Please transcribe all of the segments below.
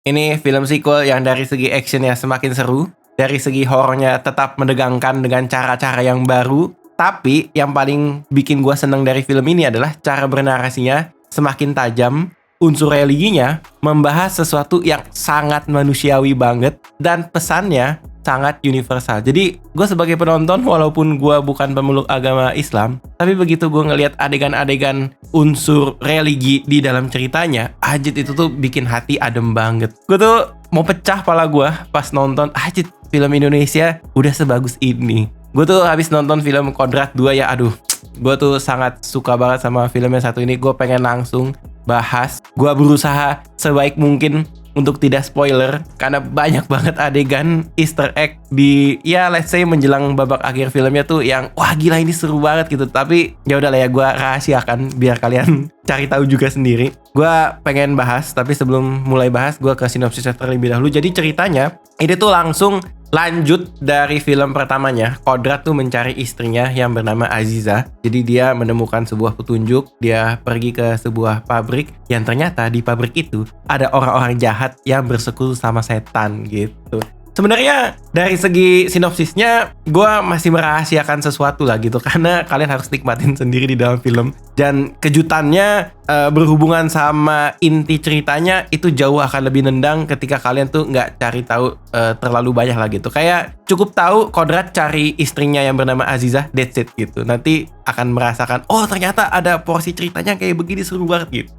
Ini film sequel yang dari segi actionnya semakin seru, dari segi horornya tetap menegangkan dengan cara-cara yang baru. Tapi yang paling bikin gue seneng dari film ini adalah cara bernarasinya semakin tajam. Unsur religinya membahas sesuatu yang sangat manusiawi banget dan pesannya sangat universal. Jadi gue sebagai penonton, walaupun gue bukan pemeluk agama Islam, tapi begitu gue ngelihat adegan-adegan unsur religi di dalam ceritanya, ajit itu tuh bikin hati adem banget. Gue tuh mau pecah pala gue pas nonton, ajit film Indonesia udah sebagus ini. Gue tuh habis nonton film Kodrat 2 ya, aduh, gue tuh sangat suka banget sama film yang satu ini. Gue pengen langsung bahas. Gue berusaha sebaik mungkin untuk tidak spoiler, karena banyak banget adegan easter egg di, ya let's say menjelang babak akhir filmnya tuh yang wah gila ini seru banget gitu. Tapi ya udah lah ya, gue rahasiakan biar kalian cari tahu juga sendiri. Gue pengen bahas, tapi sebelum mulai bahas gue ke sinopsisnya terlebih dahulu. Jadi ceritanya ini tuh langsung lanjut dari film pertamanya. Kodrat tuh mencari istrinya yang bernama Aziza. Jadi dia menemukan sebuah petunjuk. Dia pergi ke sebuah pabrik yang ternyata di pabrik itu ada orang-orang jahat yang bersekutu sama setan gitu. Sebenarnya dari segi sinopsisnya gue masih merahasiakan sesuatu lah gitu, karena kalian harus nikmatin sendiri di dalam film. Dan kejutannya berhubungan sama inti ceritanya itu jauh akan lebih nendang ketika kalian tuh nggak cari tahu terlalu banyak lah gitu. Kayak cukup tahu Kodrat cari istrinya yang bernama Aziza, that's it gitu. Nanti akan merasakan, oh ternyata ada porsi ceritanya kayak begini, seru banget gitu.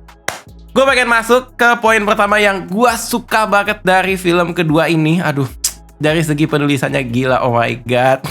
Gue pengen masuk ke poin pertama yang gue suka banget dari film kedua ini. Aduh, dari segi penulisannya gila, oh my god.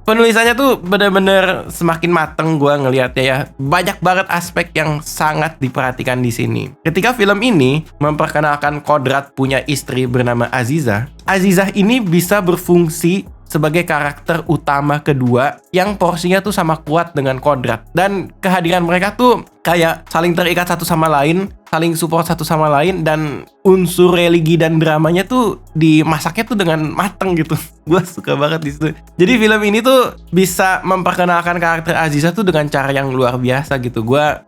Penulisannya tuh bener-bener semakin mateng gue ngelihatnya ya. Banyak banget aspek yang sangat diperhatikan di sini. Ketika film ini memperkenalkan Kodrat punya istri bernama Aziza, Aziza ini bisa berfungsi sebagai karakter utama kedua yang porsinya tuh sama kuat dengan Kodrat. Dan kehadiran mereka tuh kayak saling terikat satu sama lain, saling support satu sama lain, dan unsur religi dan dramanya tuh dimasaknya tuh dengan mateng gitu. Gue suka banget di situ. Jadi film ini tuh bisa memperkenalkan karakter Aziza tuh dengan cara yang luar biasa gitu. Gue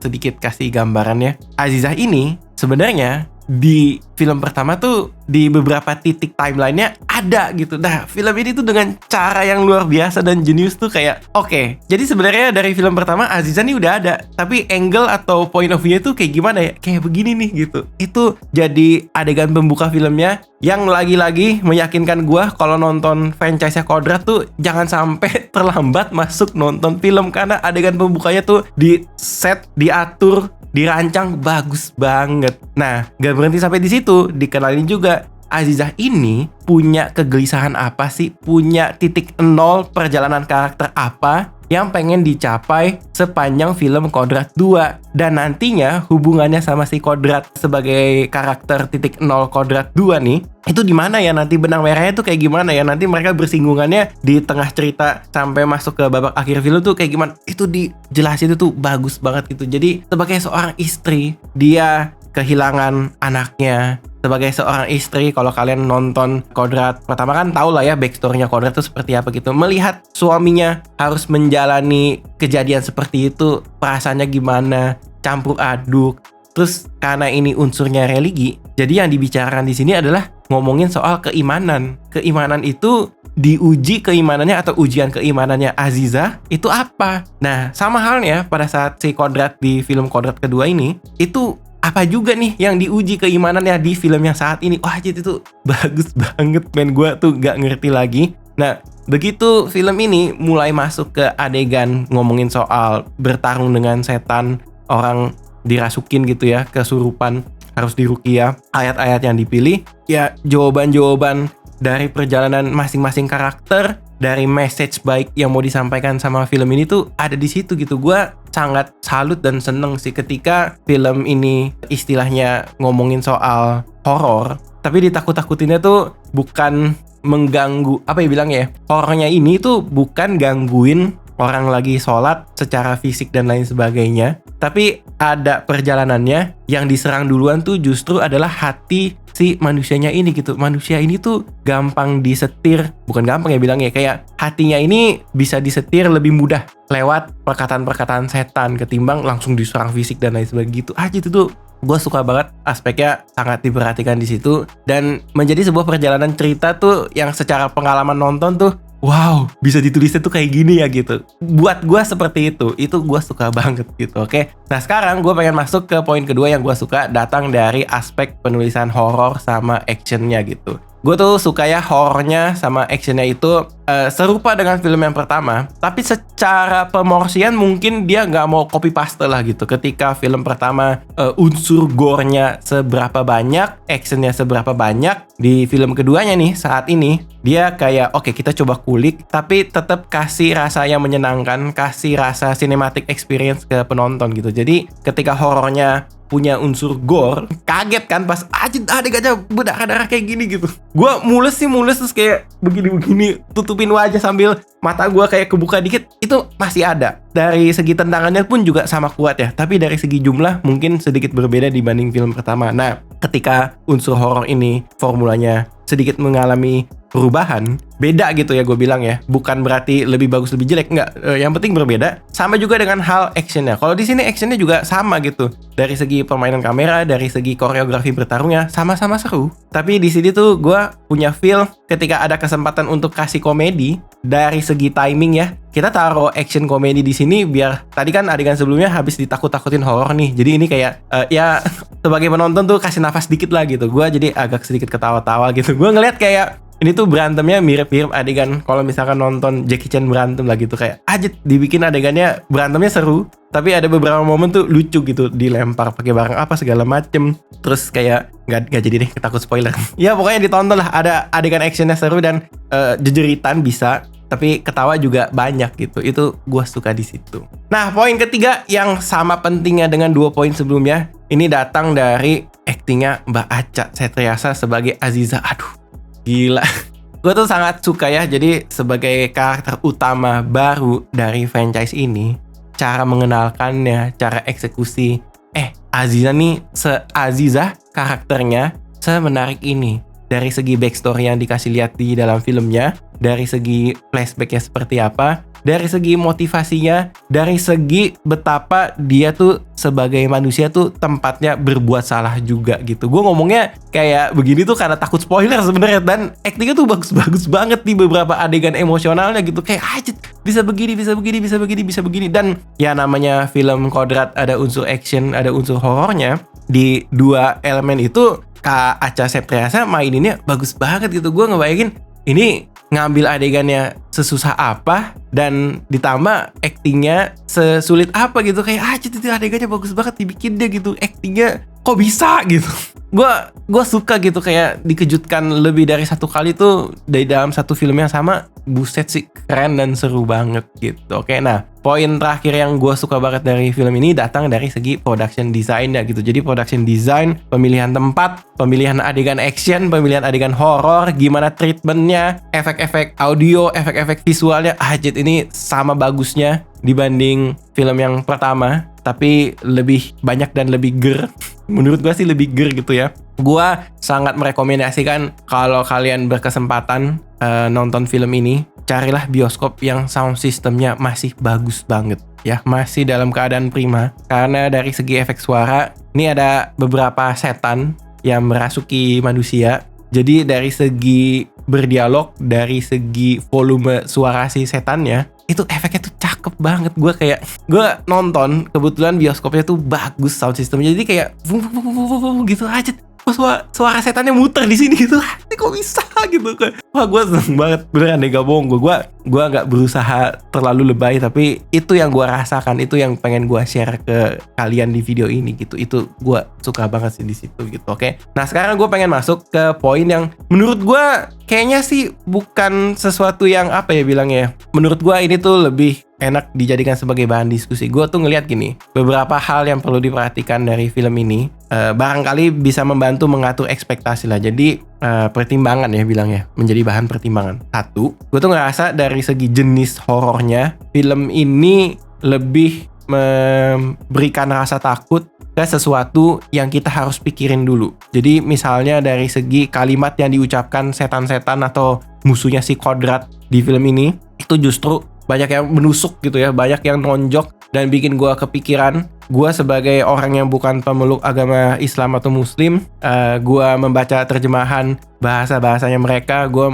sedikit kasih gambarannya. Aziza ini sebenarnya di film pertama tuh di beberapa titik timelinenya ada gitu. Nah, film ini tuh dengan cara yang luar biasa dan jenius tuh kayak oke. Jadi sebenarnya dari film pertama Aziza nih udah ada, tapi angle atau point of view tuh kayak gimana ya? Kayak begini nih gitu. Itu jadi adegan pembuka filmnya yang lagi-lagi meyakinkan gue kalau nonton franchise-nya Kodrat tuh jangan sampai terlambat masuk nonton film, karena adegan pembukanya tuh di set, diatur, dirancang bagus banget. Nah, gak berhenti sampai di situ, dikenalin juga Aziza ini punya kegelisahan apa sih, punya titik nol perjalanan karakter apa yang pengen dicapai sepanjang film Kodrat 2. Dan nantinya hubungannya sama si Kodrat sebagai karakter titik nol Kodrat 2 nih, itu di mana ya nanti, benang merahnya tuh kayak gimana ya, nanti mereka bersinggungannya di tengah cerita sampai masuk ke babak akhir film tuh kayak gimana, itu dijelasin itu tuh bagus banget gitu. Jadi sebagai seorang istri, dia kehilangan anaknya. Sebagai seorang istri, kalau kalian nonton Kodrat pertama kan tau lah ya backstory-nya Kodrat tuh seperti apa gitu. Melihat suaminya harus menjalani kejadian seperti itu, perasaannya gimana, campur aduk. Terus karena ini unsurnya religi, jadi yang dibicarakan di sini adalah ngomongin soal keimanan. Keimanan itu diuji keimanannya atau ujian keimanannya Aziza itu apa? Nah, sama halnya pada saat si Kodrat di film Kodrat kedua ini, itu apa juga nih yang diuji keimanannya di film yang saat ini. Wah, jadi itu bagus banget, men. Gue tuh gak ngerti lagi. Nah, begitu film ini mulai masuk ke adegan ngomongin soal bertarung dengan setan, orang dirasukin gitu ya, kesurupan, harus diruqyah, ayat-ayat yang dipilih, ya jawaban-jawaban dari perjalanan masing-masing karakter, dari message baik yang mau disampaikan sama film ini tuh ada di situ gitu. Gue sangat salut dan seneng sih ketika film ini istilahnya ngomongin soal horor, tapi ditakut-takutinnya tuh bukan mengganggu, apa ya bilangnya ya, horornya ini tuh bukan gangguin orang lagi sholat secara fisik dan lain sebagainya, tapi ada perjalanannya. Yang diserang duluan tuh justru adalah hati si manusianya ini gitu. Manusia ini tuh gampang disetir, bukan gampang ya bilangnya, kayak hatinya ini bisa disetir lebih mudah lewat perkataan-perkataan setan ketimbang langsung diserang fisik dan lain sebagainya gitu aja. Itu tuh gue suka banget, aspeknya sangat diperhatikan di situ, dan menjadi sebuah perjalanan cerita tuh yang secara pengalaman nonton tuh wow, bisa ditulisnya tuh kayak gini ya gitu. Buat gue seperti itu gue suka banget gitu, oke. Nah sekarang gue pengen masuk ke poin kedua yang gue suka, datang dari aspek penulisan horor sama actionnya gitu. Gue tuh suka ya horornya sama actionnya itu serupa dengan film yang pertama, tapi secara pemorsian mungkin dia nggak mau copy paste lah gitu. Ketika film pertama unsur gore-nya seberapa banyak, actionnya seberapa banyak, di film keduanya nih saat ini dia kayak oke, kita coba kulik tapi tetap kasih rasa yang menyenangkan, kasih rasa cinematic experience ke penonton gitu. Jadi ketika horornya punya unsur gore, kaget kan pas adegannya berdarah-darah kayak gini gitu. Gue mules terus kayak begini-begini, tutupin wajah sambil mata gue kayak kebuka dikit, itu masih ada. Dari segi tendangannya pun juga sama kuat ya, tapi dari segi jumlah mungkin sedikit berbeda dibanding film pertama. Nah, ketika unsur horor ini formulanya sedikit mengalami perubahan, beda gitu ya gue bilang ya. Bukan berarti lebih bagus lebih jelek, enggak. Yang penting berbeda. Sama juga dengan hal actionnya. Kalau di sini actionnya juga sama gitu. Dari segi permainan kamera, dari segi koreografi bertarungnya sama-sama seru. Tapi di sini tuh gue punya feel ketika ada kesempatan untuk kasih komedi dari segi timing ya. Kita taruh action komedi di sini biar tadi kan adegan sebelumnya habis ditakut-takutin horor nih. Jadi ini kayak ya sebagai penonton tuh kasih nafas dikit lah gitu. Gue jadi agak sedikit ketawa-tawa gitu. Gue ngeliat kayak ini tuh berantemnya mirip-mirip adegan kalau misalkan nonton Jackie Chan berantem lah gitu, kayak aja dibikin adegannya berantemnya seru, tapi ada beberapa momen tuh lucu gitu, dilempar pakai barang apa segala macem, terus kayak nggak jadi deh takut spoiler. Ya pokoknya ditonton lah, ada adegan actionnya seru dan jejeritan bisa, tapi ketawa juga banyak gitu. Itu gue suka di situ. Nah poin ketiga yang sama pentingnya dengan 2 poin sebelumnya, ini datang dari aktingnya Mbak Acha Septriasa sebagai Aziza. Aduh gila, gue tuh sangat suka ya. Jadi sebagai karakter utama baru dari franchise ini, cara mengenalkannya, cara eksekusi, Aziza nih se-Aziza karakternya semenarik ini. Dari segi backstory yang dikasih lihat di dalam filmnya, dari segi flashbacknya seperti apa, dari segi motivasinya, dari segi betapa dia tuh sebagai manusia tuh tempatnya berbuat salah juga gitu. Gue ngomongnya kayak begini tuh karena takut spoiler sebenarnya, dan actingnya tuh bagus-bagus banget di beberapa adegan emosionalnya gitu. Kayak bisa begini, dan ya namanya film kodrat, ada unsur action, ada unsur horornya. Di dua elemen itu Kak Acha Septriasa maininnya bagus banget gitu. Gue ngebayangin ini ngambil adegannya sesusah apa dan ditambah actingnya sesulit apa gitu. Kayak itu adegannya bagus banget dibikin dia gitu. Actingnya kok bisa gitu. Gue suka gitu, kayak dikejutkan lebih dari satu kali tuh dari dalam satu film yang sama. Buset sih, keren dan seru banget gitu. Oke, nah poin terakhir yang gue suka banget dari film ini datang dari segi production design ya gitu. Jadi production design, pemilihan tempat, pemilihan adegan action, pemilihan adegan horror, gimana treatmentnya, efek-efek audio, efek-efek visualnya, ini sama bagusnya dibanding film yang pertama, tapi lebih banyak dan lebih ger. Menurut gue sih lebih ger gitu ya. Gue sangat merekomendasikan kalau kalian berkesempatan nonton film ini, carilah bioskop yang sound systemnya masih bagus banget ya, masih dalam keadaan prima. Karena dari segi efek suara, ini ada beberapa setan yang merasuki manusia. Jadi dari segi berdialog, dari segi volume suara si setannya, itu efeknya tuh cakep banget. Gue nonton, kebetulan bioskopnya tuh bagus sound systemnya, jadi kayak gitu aja. Suara setannya muter di sini gitu. Ini kok bisa gitu kan. Wah, gue seneng banget. Beneran deh, gak bohong. Gue gak berusaha terlalu lebay, tapi itu yang gue rasakan, itu yang pengen gue share ke kalian di video ini gitu. Itu gue suka banget sih di situ gitu. Oke. Nah, sekarang gue pengen masuk ke poin yang menurut gue kayaknya sih bukan sesuatu yang apa ya bilangnya. Menurut gue ini tuh lebih enak dijadikan sebagai bahan diskusi. Gue tuh ngeliat gini, beberapa hal yang perlu diperhatikan dari film ini barangkali bisa membantu mengatur ekspektasi lah. Jadi pertimbangan ya bilangnya, menjadi bahan pertimbangan. Satu, gue tuh ngerasa dari segi jenis horornya, film ini lebih memberikan rasa takut ke sesuatu yang kita harus pikirin dulu. Jadi misalnya dari segi kalimat yang diucapkan setan-setan atau musuhnya si Kodrat di film ini, itu justru banyak yang menusuk gitu ya, banyak yang nonjok dan bikin gue kepikiran. Gue sebagai orang yang bukan pemeluk agama Islam atau Muslim, gue membaca terjemahan bahasa-bahasanya mereka, gue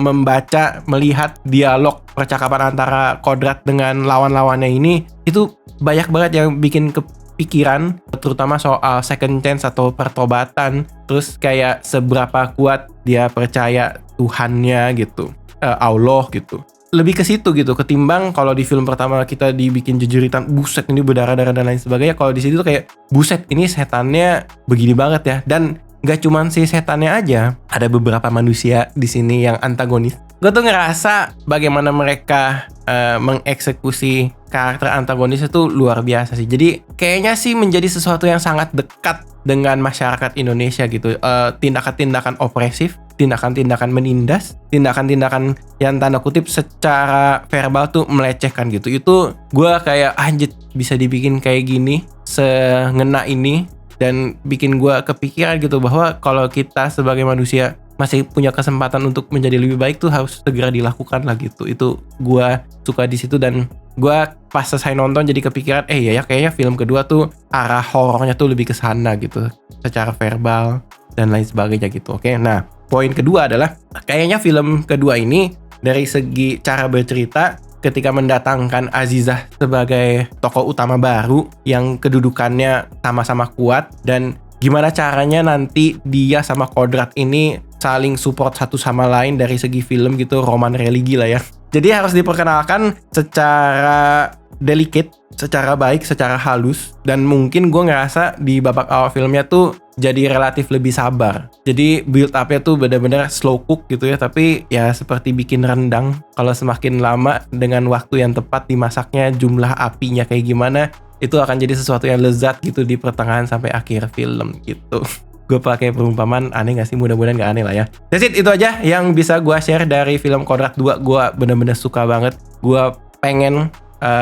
melihat dialog percakapan antara Kodrat dengan lawan-lawannya ini, itu banyak banget yang bikin kepikiran, terutama soal second chance atau pertobatan, terus kayak seberapa kuat dia percaya Tuhannya gitu, Allah gitu. Lebih ke situ gitu, ketimbang kalau di film pertama kita dibikin jejeritan, buset ini berdarah-darah dan lain sebagainya. Kalau di situ tuh kayak, buset ini setannya begini banget ya. Dan gak cuman si setannya aja, ada beberapa manusia di sini yang antagonis. Gue tuh ngerasa bagaimana mereka mengeksekusi karakter antagonis itu luar biasa sih. Jadi kayaknya sih menjadi sesuatu yang sangat dekat dengan masyarakat Indonesia gitu. Tindakan-tindakan opresif, tindakan-tindakan menindas, tindakan-tindakan yang tanda kutip secara verbal tuh melecehkan gitu. Itu gue kayak anjir, bisa dibikin kayak gini, sengena ini, dan bikin gue kepikiran gitu bahwa kalau kita sebagai manusia masih punya kesempatan untuk menjadi lebih baik tuh harus segera dilakukan lah gitu. Itu gue suka di situ, dan gue pas selesai nonton jadi kepikiran, ya kayaknya film kedua tuh arah horornya tuh lebih ke sana gitu, secara verbal dan lain sebagainya gitu. Oke, nah poin kedua adalah kayaknya film kedua ini dari segi cara bercerita, ketika mendatangkan Azizah sebagai tokoh utama baru yang kedudukannya sama-sama kuat, dan gimana caranya nanti dia sama Kodrat ini saling support satu sama lain dari segi film gitu, roman religi lah ya. Jadi harus diperkenalkan secara delicate, secara baik, secara halus, dan mungkin gue ngerasa di babak awal filmnya tuh jadi relatif lebih sabar. Jadi build up-nya tuh benar-benar slow cook gitu ya, tapi ya seperti bikin rendang. Kalau semakin lama dengan waktu yang tepat dimasaknya, jumlah apinya kayak gimana, itu akan jadi sesuatu yang lezat gitu di pertengahan sampai akhir film gitu. Gue pakai perumpamaan aneh gak sih? Mudah-mudahan gak aneh lah ya. That's it, itu aja yang bisa gue share dari film Kodrat 2. Gue bener-bener suka banget. Gue pengen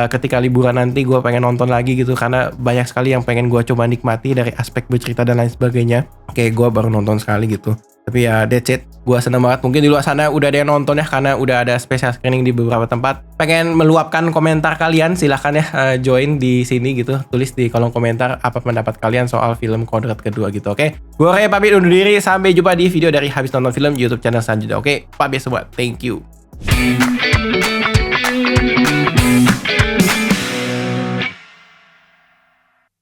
ketika liburan nanti gue pengen nonton lagi gitu, karena banyak sekali yang pengen gue coba nikmati dari aspek bercerita dan lain sebagainya. Oke, gue baru nonton sekali gitu. Tapi ya that's it, gue seneng banget. Mungkin di luar sana udah ada yang nonton ya, karena udah ada special screening di beberapa tempat. Pengen meluapkan komentar kalian, silahkan ya join di sini gitu. Tulis di kolom komentar apa pendapat kalian soal film Kodrat kedua gitu, oke? Gue Ray pamit undur diri, sampai jumpa di video dari Habis Nonton Film YouTube channel selanjutnya, oke? Pamit semua, thank you.